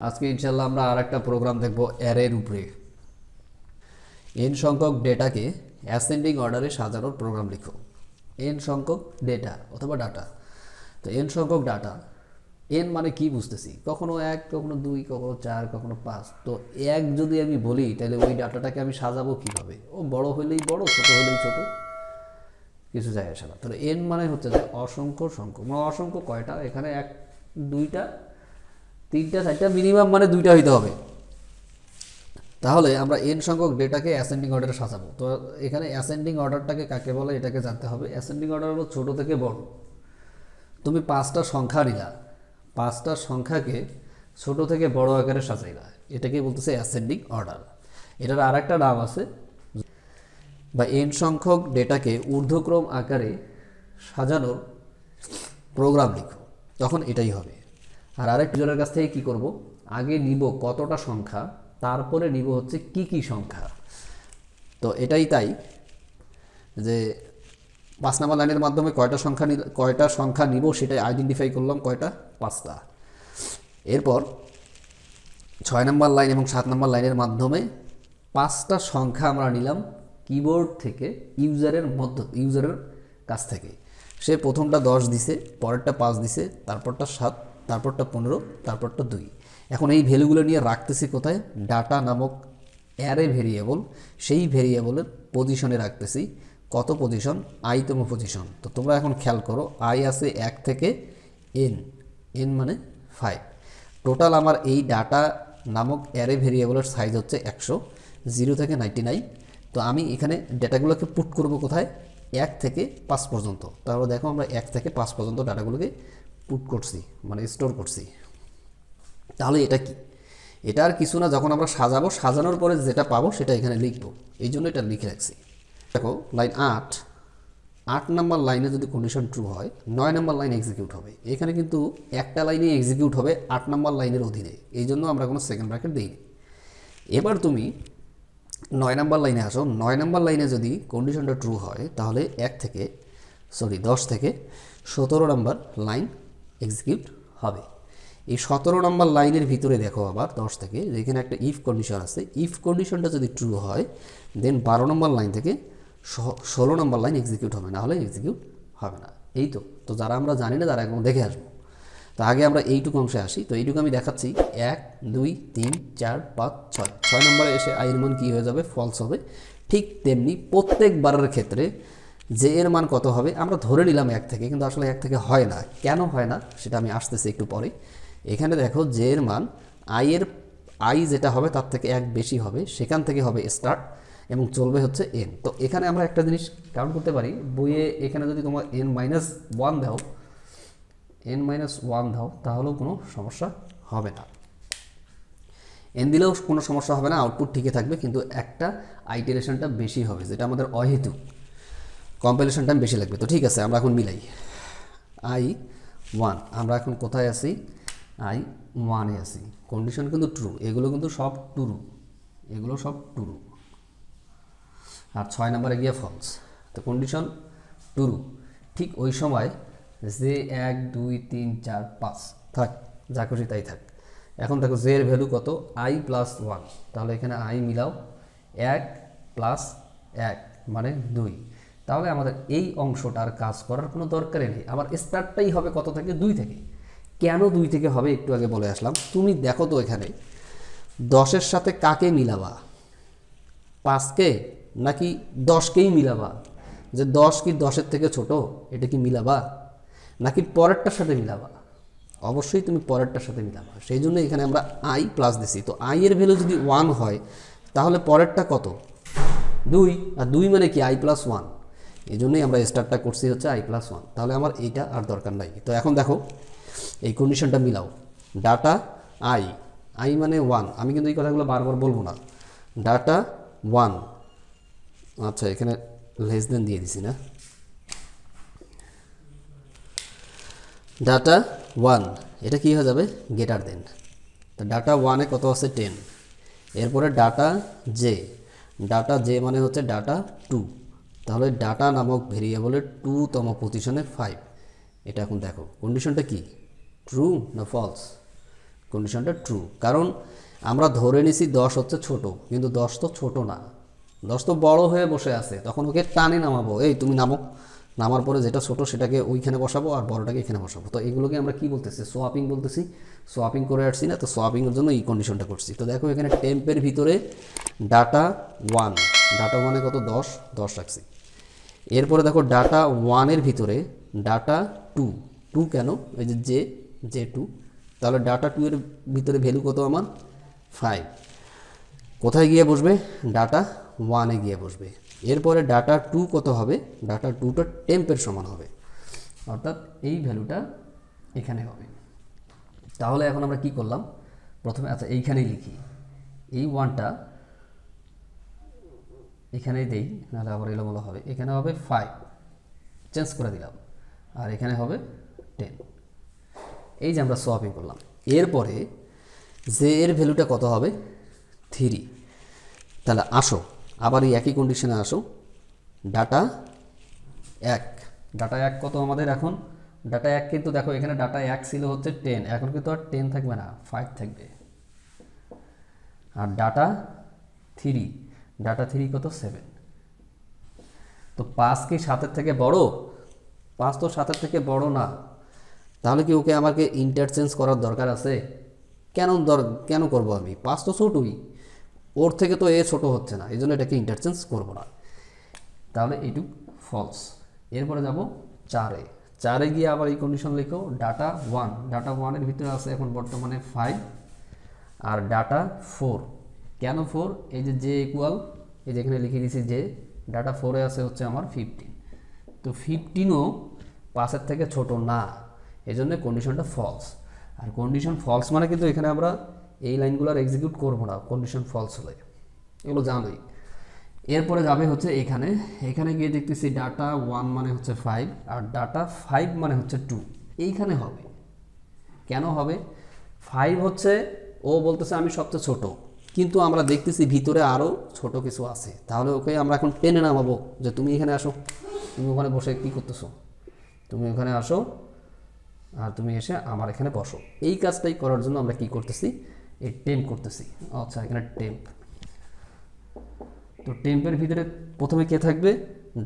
আজকে ইনশাল্লাহ আমরা আর একটা প্রোগ্রাম দেখব অ্যারের উপরে। এন সংখ্যক ডেটাকে অ্যাসেন্ডিং অর্ডারে সাজানোর প্রোগ্রাম লিখো। এন সংখ্যক ডেটা অথবা ডাটা। তো এন সংখ্যক ডাটা, এন মানে কি বুঝতেছি, কখনো এক, কখনো দুই, কখনো চার, কখনো পাঁচ। তো এক যদি আমি বলি তাহলে ওই ডাটাটাকে আমি সাজাবো কীভাবে? ও বড় হলেই বড়, ছোট হলেই ছোট, কিছু যায় আসে না। তাহলে এন মানে হচ্ছে যে অসংখ্য সংখ্যক। মানে অসংখ্য কয়টা? এখানে এক, দুইটা, তিনটা, চারটা, মিনিমাম মানে দুইটা হইতে হবে। তাহলে আমরা এন সংখ্যক ডেটাকে অ্যাসেন্ডিং অর্ডারে সাজাবো। তো এখানে অ্যাসেন্ডিং অর্ডারটাকে কাকে বলে এটাকে জানতে হবে। অ্যাসেন্ডিং অর্ডার হলো ছোট থেকে বড়। তুমি পাঁচটা সংখ্যা নিলা, পাঁচটা সংখ্যাকে ছোট থেকে বড় আকারে সাজাইলা, এটাকে বলতেছে অ্যাসেন্ডিং অর্ডার। এটার আর একটা নাম আছে, বা এন সংখ্যক ডেটাকে ঊর্ধ্বক্রম আকারে সাজানোর প্রোগ্রাম লিখো, তখন এটাই হবে। আর আরেকজনের কাছ থেকে কী করব, আগে নিব কতটা সংখ্যা, তারপরে নিব হচ্ছে কি কি সংখ্যা। তো এটাই তাই যে 5 নম্বর লাইনের মাধ্যমে কয়টা সংখ্যা নিব সেটাই আইডেন্টিফাই করলাম, কয়টা? 5টা। এরপর 6 নম্বর লাইন এবং 7 নম্বর লাইনের মাধ্যমে 5টা সংখ্যা আমরা নিলাম কিবোর্ড থেকে, ইউজারের কাছ থেকে। সে প্রথমটা 10 দিছে, পরেরটা 5 দিছে, তারপরটা 7, তারপরটা 15, তারপরটা 2। এখন এই ভ্যালুগুলো নিয়ে রাখতেছি কোথায়? ডাটা নামক অ্যারে ভেরিয়েবল, সেই ভেরিয়েবলের পজিশনে রাখতেছি। কত পজিশন? আইতম পজিশন। তো তোমরা এখন খেয়াল করো, আই আছে 1 থেকে এন, এন মানে 5। টোটাল আমার এই ডাটা নামক অ্যারে ভেরিয়েবলের সাইজ হচ্ছে 100, 0 থেকে 99। তো আমি এখানে ডেটাগুলোকে পুট করব কোথায়? 1 থেকে 5 পর্যন্ত। তাহলে দেখো আমরা 1 থেকে 5 পর্যন্ত ডাটাগুলোকে পুট করছি, মানে স্টোর করছি। তাহলে এটা কি? এটা আর কিছু না, যখন আমরা সাজাবো, সাজানোর পরে যেটা পাবো সেটা এখানে লিখবো, এই জন্য এটা লিখে রাখছি। দেখো লাইন 8 নম্বর লাইনে যদি কন্ডিশন ট্রু হয়, 9 নম্বর লাইন এক্সিকিউট হবে। এখানে কিন্তু একটা লাইনে এক্সিকিউট হবে 8 নম্বর লাইনের অধীনে, এই জন্য আমরা কোনো সেকেন্ড ব্র্যাকেট দিইনি। এবার তুমি 9 নম্বর লাইনে আসো। 9 নম্বর লাইনে যদি কন্ডিশনটা ট্রু হয়, তাহলে 10 থেকে 17 নম্বর লাইন এক্সিকিউট হবে। এই 17 নম্বর লাইনের ভিতরে দেখো আবার 10 থেকে, যেখানে একটা ইফ কন্ডিশন আছে। ইফ কন্ডিশনটা যদি ট্রু হয়, দেন 12 নম্বর লাইন থেকে 16 নম্বর লাইন এক্সিকিউট হবে, না হলে এক্সিকিউট হবে না। এই তো যারা আমরা জানি না তারা একদম দেখে আসবো। তো আগে আমরা এইটুকু অংশে আসি। তো এইটুকু আমি দেখাচ্ছি, 1, 2, 3, 4, 5, 6। 6 নম্বরে এসে আইয়ের মান কী হয়ে যাবে? ফলস হবে। ঠিক তেমনি প্রত্যেকবারের ক্ষেত্রে যে এর মান কত হবে, আমরা ধরে নিলাম 1 থেকে, কিন্তু আসলে 1 থেকে হয় না। কেন হয় না সেটা আমি আসতেছি একটু পরে। এখানে দেখো যে এর মান আই যেটা হবে তার থেকে 1 বেশি হবে, সেখান থেকে হবে স্টার্ট এবং চলবে হচ্ছে এন। তো এখানে আমরা একটা জিনিস কাউন্ট করতে পারি, বইয়ে এখানে যদি তোমার n-1 দাও, n-1 দাও, তাহলেও কোনো সমস্যা হবে না। এন দিলেও কোনো সমস্যা হবে না, আউটপুট ঠিকই থাকবে, কিন্তু একটা আইটারেশনটা বেশি হবে, যেটা আমাদের অহেতুক। কম্পাইলেশন টাইম বেশি লাগবে। তো ঠিক আছে, আমরা এখন মিলাই। I1, আমরা এখন কোথায় আছি? I1-এ আছি। কন্ডিশন কিন্তু ট্রু, এগুলো কিন্তু সব ট্রু, এগুলো সব ট্রু। আর 6 নম্বরে গিয়ে ফলস। তো কন্ডিশন ট্রু, ঠিক ওই সময় যে 1, 2, 3, 4, 5 থাক, যা খুশি তাই থাক। এখন দেখো জে এর ভ্যালু কত? I+1। তাহলে এখানে আই মিলাও, 1 + 1 মানে 2। তাহলে আমাদের এই অংশটার কাজ করার কোনো দরকারই নেই। আবার স্টার্টটাই হবে কত থেকে? 2 থেকে। কেন 2 থেকে হবে একটু আগে বলে আসলাম। তুমি দেখো তো এখানে 10-এর সাথে কাকে মিলাবা? 5কে নাকি 10কেই মিলাবা? যে 10 কি 10-এর থেকে ছোট, এটা কি মিলাবা? নাকি পরেরটার সাথে মিলাবা? অবশ্যই তুমি পরেরটার সাথে মিলাবা। সেই জন্য এখানে আমরা আই প্লাস দিছি। তো আই এর ভ্যালু যদি 1 হয়, তাহলে পরেরটা কত? 2। আর 2 মানে কি? I+1। এই জন্যই আমরা স্টার্টটা করছি হচ্ছে I+1। তাহলে আমার এইটা আর দরকার নাই। তো এখন দেখো এই কন্ডিশনটা মিলাও। ডাটা আই মানে 1, আমি কিন্তু এই কথাগুলো বারবার বলবো না। ডাটা 1, আচ্ছা এখানে লেস দেন দিয়ে দিছি না। ডাটা 1, এটা কি হয়ে যাবে? Greater than. তো ডাটা 1-এ কত আছে? 10। এরপরে ডাটা জে মানে হচ্ছে ডাটা 2। তাহলে ডাটা নামক ভেরিয়েবলের 2তম পজিশনে 5। এটা এখন দেখো কন্ডিশনটা কি, ট্রু না ফলস? কন্ডিশনটা ট্রু, কারণ আমরা ধরে নিছি 10 হচ্ছে ছোট, কিন্তু 10 তো ছোট না, 10 তো বড় হয়ে বসে আছে, তখন ওকে টানে নামাবো, এই তুমি নামো, নামার পরে যেটা ছোট সেটাকে ওইখানে বসাবো আর বড়টাকে এখানে বসাবো। তো এগুলোকে আমরা কি বলতেছি, সোয়াপিং বলতেছি। সোয়াপিং করে আসছি না, তো সোয়াপিংয়ের জন্য এই কন্ডিশনটা করছি। তো দেখো এখানে টেম্পের ভিতরে ডাটা 1, ডাটা 1-এ কত 10, 10 রাখছি। এরপরে দেখো ডাটা 1-এর ভিতরে ডাটা 2, 2 কেন, এই যে জে 2, তাহলে ডাটা 2-এর ভিতরে ভ্যালু কত আমার 5, কোথায় গিয়ে বসবে, ডাটা 1-এ গিয়ে বসবে। এরপরে ডাটা 2 কত হবে, ডাটা 2টা টেম্পের সমান হবে, অর্থাৎ এই ভ্যালুটা এখানে হবে। তাহলে এখন আমরা কি করলাম, প্রথমে আচ্ছা এইখানেই লিখি, এই 1টা এখানেই দেই, নাহলে আবার এলোমেলো হবে। এখানে হবে 5, চেঞ্জ করে দিলাম, আর এখানে হবে 10। এই যে আমরা সোয়াপিং করলাম। এরপরে জে এর ভ্যালুটা কত হবে 3। তাহলে আসো আবার এই একই কন্ডিশনে আসো, ডাটা 1, ডাটা 1 কত আমাদের এখন, ডাটা 1 কিন্তু দেখো এখানে ডাটা 1 ছিল হচ্ছে 10, এখন কিন্তু আর 10 থাকবে না, 5 থাকবে। আর ডাটা 3, ডাটা 3 কত 7। তো 5 কি 7-এর থেকে বড়, 5 তো 7-এর থেকে বড় না, তাহলে কি ওকে আমাকে ইন্টারচেঞ্জ করার দরকার আছে, কেন করব আমি, 5 তো ছোটই, ওর থেকে তো এ ছোট হচ্ছে না, এই জন্য এটাকে ইন্টারচেঞ্জ করব না। তাহলে এইটুক ফলস। এরপরে যাব 4-এ, 4-এ গিয়ে আবার এই কন্ডিশন লিখো, ডাটা 1, ডাটা 1-এর ভিতরে আছে এখন বর্তমানে 5, আর ডাটা 4, কেন 4, এই যে ইকুয়াল, এই যেখানে লিখে দিয়েছি যে ডাটা 4-এ আছে হচ্ছে আমার 15, তো 15ও 5-এর থেকে ছোট না, এই জন্য কন্ডিশনটা ফলস। আর কন্ডিশন ফলস মানে কিন্তু এখানে আমরা এই লাইনগুলো আর এক্সিকিউট করবো না, কন্ডিশন ফলস হলে, এগুলো জানোই। এরপরে যাবে হচ্ছে এখানে গিয়ে দেখতেছি ডাটা 1 মানে হচ্ছে 5, আর ডাটা 5 মানে হচ্ছে 2, এইখানে হবে, কেন হবে, 5 হচ্ছে ও বলতেছে আমি সবচেয়ে ছোট, কিন্তু আমরা দেখতেছি ভিতরে আরও ছোট কিছু আছে, তাহলে ওকে আমরা এখন টেনে নামাবো যে তুমি এখানে আসো, তুমি ওখানে বসে কী করতেছো, তুমি ওখানে আসো আর তুমি এসে আমার এখানে বসো। এই কাজটাই করার জন্য আমরা কি করতেছি, এই টেম্প করতেছি। আচ্ছা এখানে টেম্প, তো টেম্পের ভিতরে প্রথমে কে থাকবে,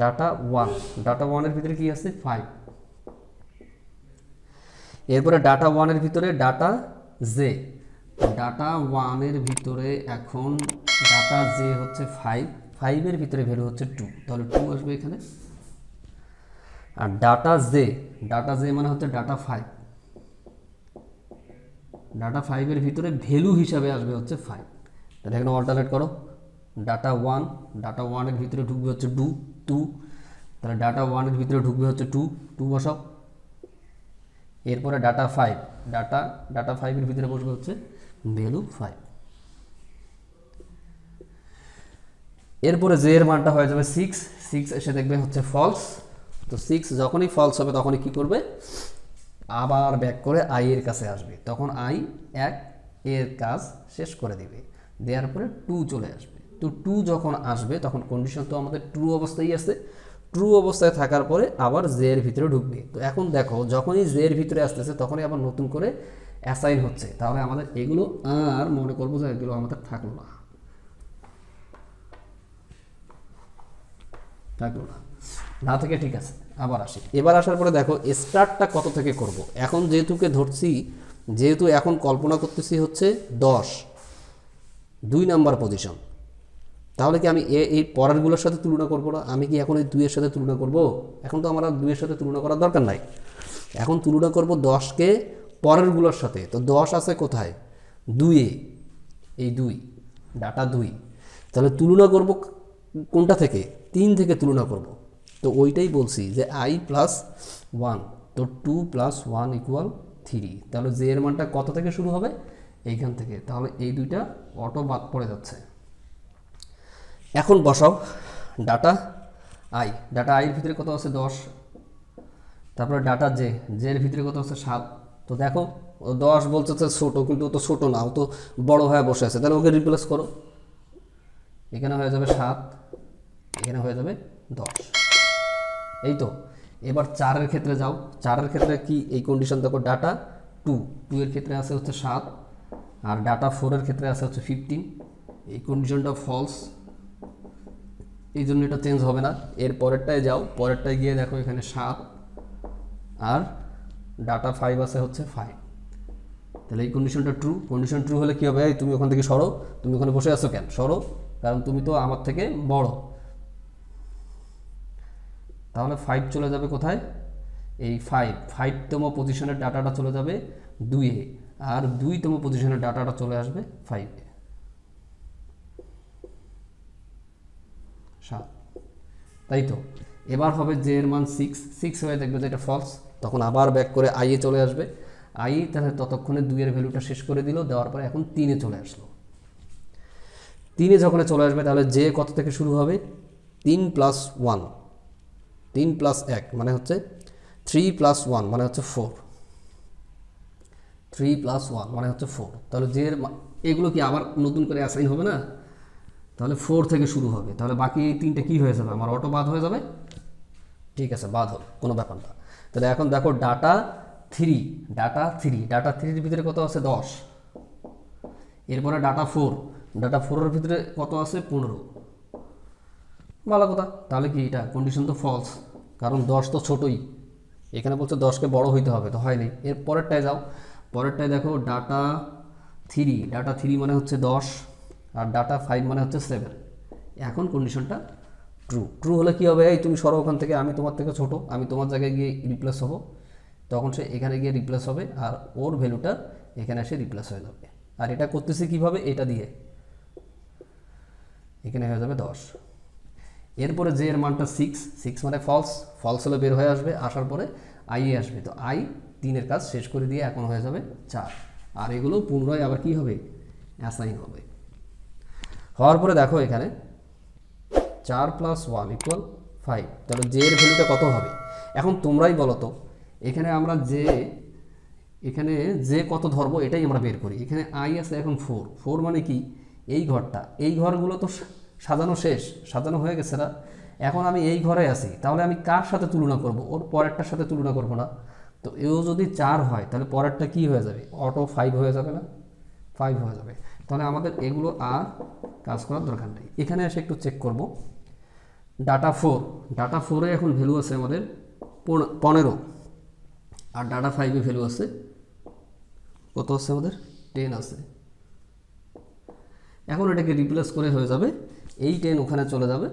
ডাটা 1, ডাটা 1-এর ভিতরে কি আছে 5, এরপরে ডাটা 1-এর ভিতরে ডাটা জে, ডাটা 1-এর ভিতরে এখন ডাটা জে হচ্ছে 5, 5-এর ভিতরে ভ্যালু হচ্ছে 2, তাহলে 2 আসবে এখানে। আর ডাটা জে মানে হচ্ছে ডাটা 5, ডাটা 5-এর ভিতরে ভ্যালু হিসাবে আসবে হচ্ছে 5, তাহলে এখানে অল্টারনেট করো, ডাটা 1, ডাটা 1-এর ভিতরে ঢুকবে হচ্ছে 2, তাহলে ডাটা 1-এর ভিতরে ঢুকবে হচ্ছে 2 বসাও। এরপরে ডাটা 5, ডাটা 5-এর ভিতরে বসবে হচ্ছে ভ্যালু 5। এরপরে জে এর মানটা হয়ে যাবে 6 এসে দেখবে হচ্ছে ফলস। তো 6 যখনই ফলস হবে তখনই কি করবে, আবার ব্যাক করে আই এর কাছে আসবে, তখন আই 1 এর কাজ শেষ করে দিবে, দেওয়ার পরে 2 চলে আসবে। তো 2 যখন আসবে তখন কন্ডিশন তো আমাদের ট্রু অবস্থায় আছে, ট্রু অবস্থায় থাকার পরে আবার জে এর ভিতরে ঢুকবে। তো এখন দেখো যখনই জে এর ভিতরে আসতেছে তখনই আবার নতুন করে অ্যাসাইন হচ্ছে, তাহলে আমাদের এগুলো আর মনে করবো যে এগুলো আমাদের থাকলো না থেকে ঠিক আছে। আবার আসি, এবার আসার পরে দেখো স্টার্টটা কত থেকে করব। এখন যেহেতুকে ধরছি, যেহেতু এখন কল্পনা করতেছি হচ্ছে 10, 2 নাম্বার পজিশন, তাহলে কি আমি এই পরেরগুলোর সাথে তুলনা করবো না, আমি কি এখন এই 2-এর সাথে তুলনা করব, এখন তো আমার 2-এর সাথে তুলনা করার দরকার নাই, এখন তুলনা করব 10কে পরেরগুলোর সাথে। তো 10 আছে কোথায়, 2-এ, এই 2, ডাটা 2, তাহলে তুলনা করব কোনটা থেকে, 3 থেকে তুলনা করব। তো ওইটাই বলছি যে i + 1, তো 2 + 1 = 3, তাহলে জে এর মানটা কত থেকে শুরু হবে, এইখান থেকে, তাহলে এই দুইটা অটো বাদ পড়ে যাচ্ছে। এখন বসাও ডাটা আই, ডাটা আইয়ের ভিতরে কত আছে 10, তারপরে ডাটা জে এর ভিতরে কত আছে 7। তো দেখো 10 বলছে ছোটো, কিন্তু ও তো ছোটো না, ও তো বড় হয়ে বসে আছে, তাহলে ওকে রিপ্লেস করো, এখানে হয়ে যাবে 7, এখানে হয়ে যাবে 10, এই তো। এবার 4 এর ক্ষেত্রে যাও, 4 এর ক্ষেত্রে কি এই কন্ডিশন দেখো, ডাটা 2 এর ক্ষেত্রে আছে হচ্ছে 7, আর ডাটা 4-এর ক্ষেত্রে আছে হচ্ছে 15, এই কন্ডিশনটা ফলস, এই জন্য এটা চেঞ্জ হবে না। এর পরেরটায় যাও, পরেরটায় গিয়ে দেখো এখানে 7 আর ডাটা 5 আছে হচ্ছে 5, তাহলে এই কন্ডিশনটা ট্রু। কন্ডিশন ট্রু হলে কী হবে, তুমি ওখান থেকে সরো, তুমি ওখানে বসে আছো কেন, সরো, কারণ তুমি তো আমার থেকে বড়। তাহলে 5 চলে যাবে কোথায়, এই 5তম পজিশনের ডাটাটা চলে যাবে 2-এ, আর 2তম পজিশনের ডাটাটা চলে আসবে 5-এ। 7, তাই তো। এবার হবে জে এর মান 6 হয়ে দেখবে যে এটা ফলস, তখন আবার ব্যাক করে আইয়ে চলে আসবে। আই তাহলে ততক্ষণে 2-এর ভ্যালুটা শেষ করে দিল, দেওয়ার পরে এখন 3-এ চলে আসলো। 3-এ যখন চলে আসবে তাহলে জে কত থেকে শুরু হবে, 3 + 1, 3 + 1 মানে হচ্ছে 3 + 1 মানে হচ্ছে 4, 3 + 1 মানে হচ্ছে 4। তাহলে জে এর এগুলো কি আবার নতুন করে অ্যাসাইন হবে না, তাহলে 4 থেকে শুরু হবে। তাহলে বাকি এই 3টে কী হয়ে যাবে, আমার অটো বাদ হয়ে যাবে। ঠিক আছে, বাদ হোক, কোনো ব্যাপার না। তাহলে এখন দেখো ডাটা 3-এর ভিতরে কত আছে, 10। এরপরে ডাটা 4-এর ভিতরে কত আছে, 15। ভালো কথা, তাহলে কি এটা কন্ডিশন তো ফলস, কারণ 10 তো ছোটই, এখানে বলছে 10কে বড় হইতে হবে, তো হয়নি। এর পরেরটায় যাও, পরেরটায় দেখো ডাটা 3 মানে হচ্ছে 10, আর ডাটা 5 মানে হচ্ছে 7। এখন কন্ডিশনটা ট্রু হলে কী হবে, এই তুমি সরো ওখান থেকে, আমি তোমার থেকে ছোট, আমি তোমার জায়গায় গিয়ে রিপ্লেস হব, তখন সে এখানে গিয়ে রিপ্লেস হবে, আর ওর ভ্যালুটা এখানে এসে রিপ্লেস হয়ে যাবে। আর এটা করতেছে কীভাবে, এটা দিয়ে এখানে হয়ে যাবে 10। এরপরে জে এর মানটা 6 মানে ফলস হলে বের হয়ে আসবে, আসার পরে আইয়ে আসবে, তো আই 3-এর কাজ শেষ করে দিয়ে এখন হয়ে যাবে 4। আর এগুলো পুনরায় আবার কি হবে, অ্যাসাইন হবে। হওয়ার পরে দেখো এখানে 4 + 1 = 5, তাহলে জে এর ভ্যালুটা কত হবে, এখন তোমরাই বলো তো। এখানে আমরা এখানে যে কত ধরবো এটাই আমরা বের করি। এখানে আই আছে এখন 4 মানে কি, এই ঘরটা, এই ঘরগুলো তো সাজানো শেষ, সাজানো হয়ে গেছে না, এখন আমি এই ঘরে আছি, তাহলে আমি কার সাথে তুলনা করব, ওর পরেরটার সাথে তুলনা করব না। তো এও যদি 4 হয় তাহলে পরেরটা কি হয়ে যাবে, অটো 5 হয়ে যাবে না, 5 হয়ে যাবে। তাহলে আমাদের এগুলো আর কাজ করার দরকার নেই। এখানে এসে একটু চেক করব, ডাটা 4-এ এখন ভ্যালু আছে আমাদের 15, আর ডাটা 5-এ ভ্যালু আছে কত, আছে আমাদের 10 আছে। এখন এটাকে রিপ্লেস করে হয়ে যাবে, এই 10 ওখানে চলে যাবে,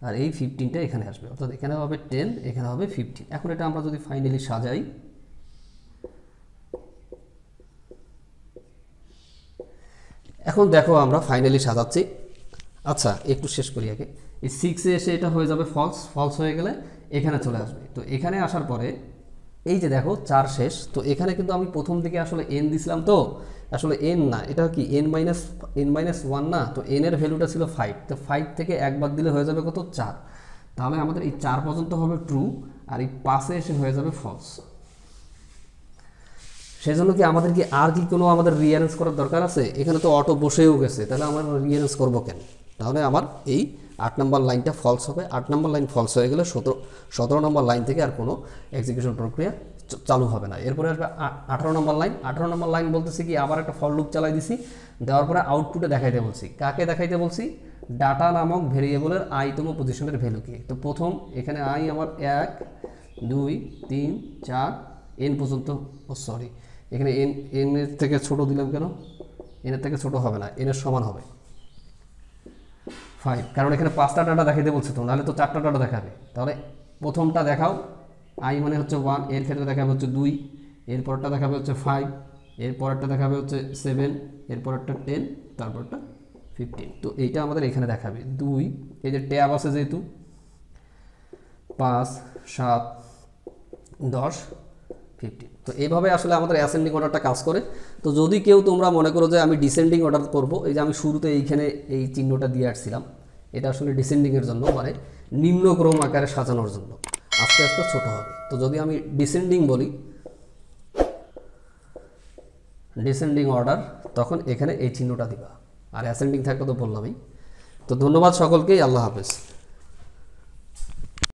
আর এই 15টা এখানে আসবে, অর্থাৎ এখানে হবে 10, এখানে হবে 15। এখন এটা আমরা যদি ফাইনালি সাজাই, এখন দেখো আমরা ফাইনালি সাজাচ্ছি। আচ্ছা একটু শেষ করি আগে, এই 6-এ এসে এটা হয়ে যাবে ফলস হয়ে গেলে এখানে চলে আসবে। তো এখানে আসার পরে এই যে দেখো 4 শেষ, তো এখানে কিন্তু আমি প্রথম দিকে আসলে n দিছিলাম, তো আসলে n না, এটা কি n-1 না, তো n এর ভ্যালুটা ছিল 5, তো 5 থেকে 1 বাদ দিলে হয়ে যাবে কত, 4। তাহলে আমাদের এই 4 পর্যন্ত হবে ট্রু, আর এই 5-এ এসে হয়ে যাবে ফলস। সেজন্য কি আমাদের কি আর কি কোনো আমাদের রিঅ্যারেঞ্জ করার দরকার আছে, এখানে তো অটো বসেও গেছে, তাহলে আমরা রিঅ্যারেঞ্জ করবো কেন। তাহলে আমার এই 8 নম্বর লাইনটা ফলস হবে। 8 নম্বর লাইন ফলস হয়ে গেলে 17 নম্বর লাইন থেকে আর কোনো এক্সিকিউশন প্রক্রিয়া চালু হবে না। এরপরে আসবে 18 নম্বর লাইন। 18 নম্বর লাইন বলতেছি কি, আবার একটা ফর লুপ চালাই দিছি, দেওয়ার পরে আউটপুটে দেখাইতে বলছি, কাকে দেখাইতে বলছি, ডাটা নামক ভেরিয়েবলের আইতম পজিশনের ভ্যালুকে। তো প্রথম এখানে আই আমার 1 2 3 4 n পর্যন্ত, সরি এখানে n এর থেকে ছোট দিলাম কেন, n এর থেকে ছোট হবে না, n এর সমান হবে 5, কারণ এখানে 5টা ডাটা দেখাইতে বলছে, তো নাহলে তো 4টা ডাটা দেখাবে। তাহলে প্রথমটা দেখাও, i মানে হচ্ছে 1, এর ক্ষেত্রে দেখাবে হচ্ছে 2, এর পরেরটা দেখাবে হচ্ছে 5, এর পরেরটা দেখাবে হচ্ছে 7, এর পরেরটা 10, তারপরটা 15। তো এইটা আমাদের এখানে দেখাবে 2, এই যে ট্যাব আছে যেহেতু 5 7 10 15। তো এইভাবে আসলে আমাদের অ্যাসেন্ডিং অর্ডারটা কাজ করে। তো যদি কেউ তোমরা মনে করো যে আমি ডিসেন্ডিং অর্ডার করব, এই যে আমি শুরুতে এইখানে এই চিহ্নটা দিয়ে আসছিলাম, এটা আসলে ডিসেন্ডিংয়ের জন্য, মানে নিম্নক্রম আকারে সাজানোর জন্য, আস্তে আস্তে ছোট হবে। তো যদি আমি ডিসেন্ডিং বলি, ডিসেন্ডিং অর্ডার, তখন এখানে এই চিহ্নটা দিবা, আর অ্যাসেন্ডিং থাকলে তো বললামই। তো ধন্যবাদ সকলকেই, আল্লাহ হাফেজ।